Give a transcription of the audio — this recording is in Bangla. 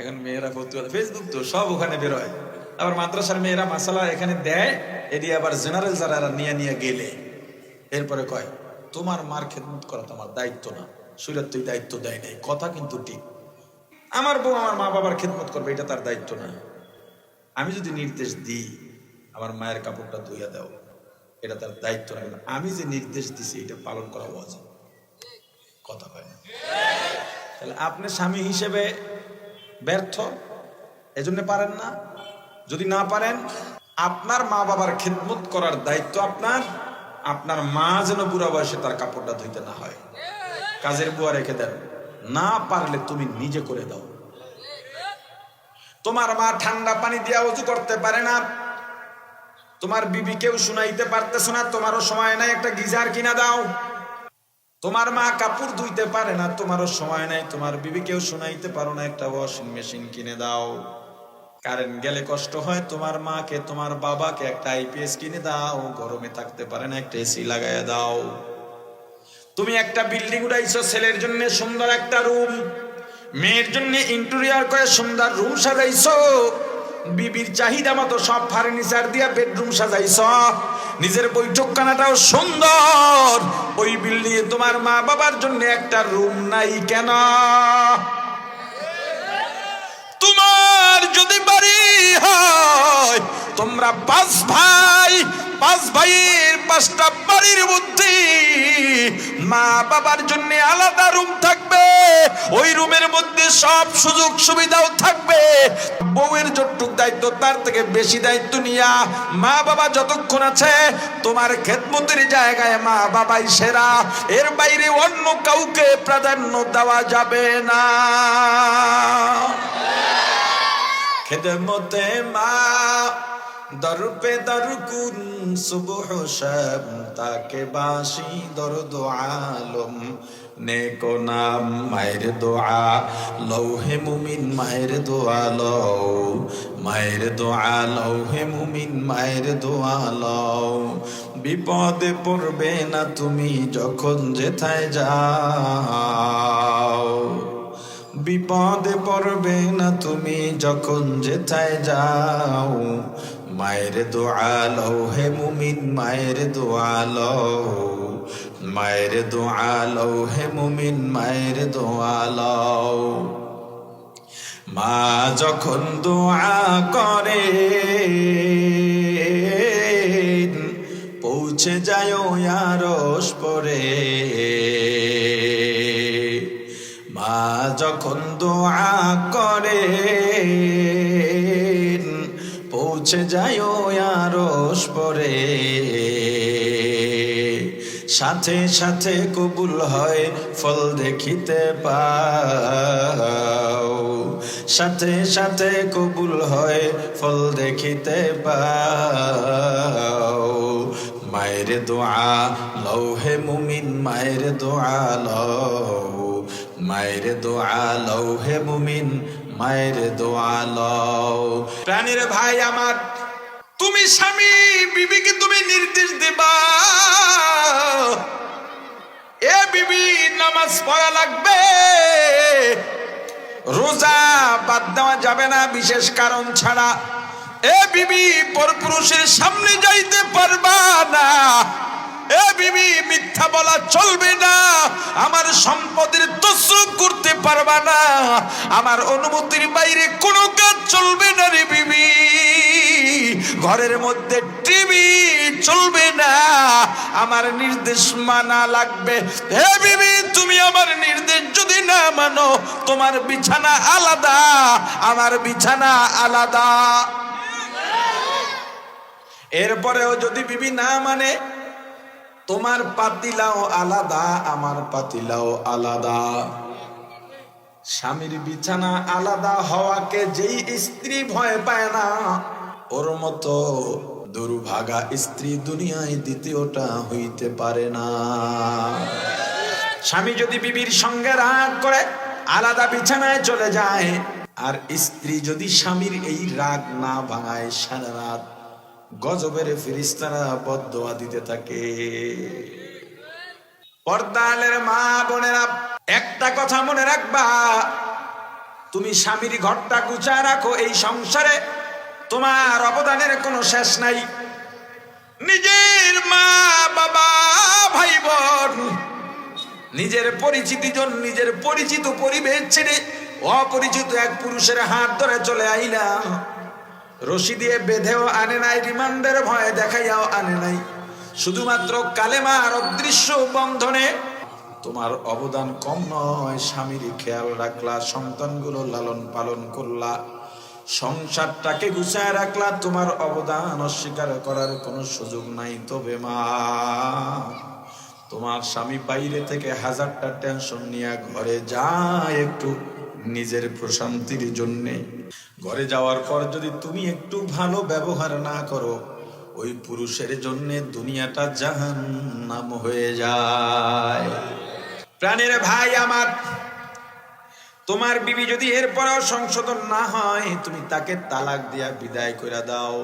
এখন মেয়েরা ফেসবুক তো সব ওখানে বেরোয়, আবার মাদ্রাসার মেয়েরা মাসালা এখানে দেয়, এটি আবার জেনারেল যারা নিয়ে নিয়ে গেলে এরপরে কয় তোমার মার খেদমত করা তোমার দায়িত্ব না, শরীয়ত তুই দায়িত্ব দেয় নাই। কথা কিন্তু ঠিক, আমার বউ আমার মা বাবার খেদমত করবে এটা তার দায়িত্ব না। আমি যদি নির্দেশ দিই আমার মায়ের কাপড়টা ধুইয়া দাও, এটা তার দায়িত্ব না, কিন্তু আমি যে নির্দেশ দিছি এটা পালন করা উচিত। কথা হয় না? তাহলে আপনি স্বামী হিসেবে ব্যর্থ, এজন্য পারেন না। যদি না পারেন, আপনার মা বাবার খেদমত করার দায়িত্ব আপনার। আপনার মা যেন বুড়া বয়সে তার কাপড়টা ধুইতে না হয়, কাজের বুয়া রেখে দেন। না পারলে তুমি নিজে করে দাও। তোমার মা ঠান্ডা পানি দিয়া ওযু করতে পারে না, তোমার বিবিকেও শুনাইতে পারতেছো না, তোমারও সময় নাই, একটা গিজার কিনা দাও। তোমার মা কাপড় ধুইতে পারে না, তোমারও সময় নাই, তোমার বিবিকেও শুনাইতে পারো না, একটা ওয়াশিং মেশিন কিনে দাও। কারেন্ট গেলে কষ্ট হয়, তোমার মাকে তোমার বাবাকে একটা আইপিএস কিনে দাও। গরমে থাকতে পারে না, একটা এসি লাগাইয়া দাও। তুমি একটা বিল্ডিং উঠাইছো, ছেলের জন্য সুন্দর একটা রুম, মেয়ের জন্য ইন্টেরিয়র করে সুন্দর রুম সাজাইছো, বিবির চাহিদা মতো সব ফার্নিচার দিয়া বেডরুম সাজাইছো, নিজের বৈঠকখানাটাও সুন্দর। ওই বিল্ডিং এ তোমার মা বাবার জন্য একটা রুম নাই কেন? তোমার যদি বাড়ি হয়, তোমরা পাঁচ ভাই, পাঁচ ভাইয়ের পাঁচটা বাড়ির মধ্যে মা বাবার জন্য আলাদা রুম থাকবে, ওই রুমের মধ্যে সব সুযোগ সুবিধাও থাকবে। বউয়ের যতটুক দায়িত্ব তার থেকে বেশি দায়িত্ব নিয়া মা বাবা যতক্ষণ আছে তোমার খেদমতের জায়গায় মা বাবাই সেরা, এর বাইরে অন্য কাউকে প্রাধান্য দেওয়া যাবে না। খেদমতে মা দর পে দর কুন সুবহ শাম, তাকে বাসি দরদ আলম, নেকো নাম মায়ের দোয়া লৌহে মুমিন, মায়ের দোয়া লও, মায়ের দোয়া লৌহে মুমিন, মায়ের দোয়া লও। বিপদে পড়বে না তুমি যখন যেথায় যাও, বিপদে পড়বে না তুমি যখন যেথায় যাও। মায়ের দোয়া লও হে মুমিন, মায়ের দোয়া লও, মায়ের দোয়া লও হে মুমিন, মায়ের দোয়া লও। মা যখন দোয়া করে পৌঁছে যায় আরশ পরে, মা যখন দোয়া করে পৌঁছে যায় আরশ পরে, সাথে সাথে কবুল হয় ফল দেখিতে পাও, সাথে সাথে কবুল হয় ফল দেখিতে পাও। মায়ের দোয়া লও হে মুমিন, মায়ের দোয়া লও, মায়ের দোয়া লও হে মুমিন, মায়ের দোয়া লও। প্রাণীর ভাই আমার, তুমি স্বামী বিবিকে তুমি নির্দেশ দেবা, এ বিবি নামাজ পড়া লাগবে, রোজা বাদ দেওয়া যাবে না বিশেষ কারণ ছাড়া, এ বিবি পরপুরুষের সামনে যাইতে পারবা না, এ বিবি মিথ্যা বলা চলবে না, আমার সম্পদের তসরুপ করতে পারবা না, আমার অনুমতির বাইরে কোনো কাজ চলবে না রে বিবি, ঘরের মধ্যে টিভি চলবে না, আমার নির্দেশ মানা লাগবে। হে বিবি তুমি আমার নির্দেশ যদি না মানো, তোমার বিছানা আলাদা, আমার বিছানা আলাদা। এরপরেও যদি বিবি না মানে, তোমার পাতিলাও আলাদা, আমার পাতিলাও আলাদা। স্বামীর বিছানা আলাদা হওয়াকে যেই স্ত্রী ভয় পায় না, ওর মতো দুর্ভাগা স্ত্রী দুনিয়ায় দ্বিতীয়টা হইতে পারে না। স্বামী যদি বিবির সঙ্গে রাগ করে আলাদা বিছানায় চলে যায়, আর স্ত্রী যদি স্বামীর এই রাগ না ভাঙায়, সারা রাত গজবের ফেরেশতারা বদদোয়া দিতে থাকে। পর্দালের মা বোনেরা, একটা কথা মনে রাখবা, তুমি স্বামীর ঘরটা গুছায় রাখো, এই সংসারে তোমার অবদানের কোনো শেষ নাই। নিজের মা বাবা ভাই বোন, নিজের পরিচিতিজন, নিজের পরিচিত পরিবেশ ছেড়ে অপরিচিত এক পুরুষের হাত ধরে চলে আইলাম। রশি দিয়ে বেঁধেও আনে নাই, রিমান্ডের ভয়ে দেখাইয়াও আনে নাই, শুধুমাত্র কালেমার অদৃশ্য বন্ধনে তোমার অবদান কম নয়। স্বামীর খেয়াল রাখলা, সন্তানগুলো লালন পালন করলা, সংসারটাকে গুছায় রাখলা, তোমার অবদান অস্বীকার করার কোনো সুযোগ নাই। তবে মা, তোমার স্বামী বাইরে থেকে হাজারটা টেনশন নিয়ে ঘরে যায় একটু নিজের প্রশান্তির জন্যে, ঘরে যাওয়ার পর যদি তুমি একটু ভালো ব্যবহার না করো, ওই পুরুষের জন্যে দুনিয়াটা জাহান্নাম হয়ে যায়। প্রাণের ভাই আমার, তোমার বিবি যদি এরপরেও সংশোধন না হয়, তুমি তাকে তালাক দিয়া বিদায় করে দাও।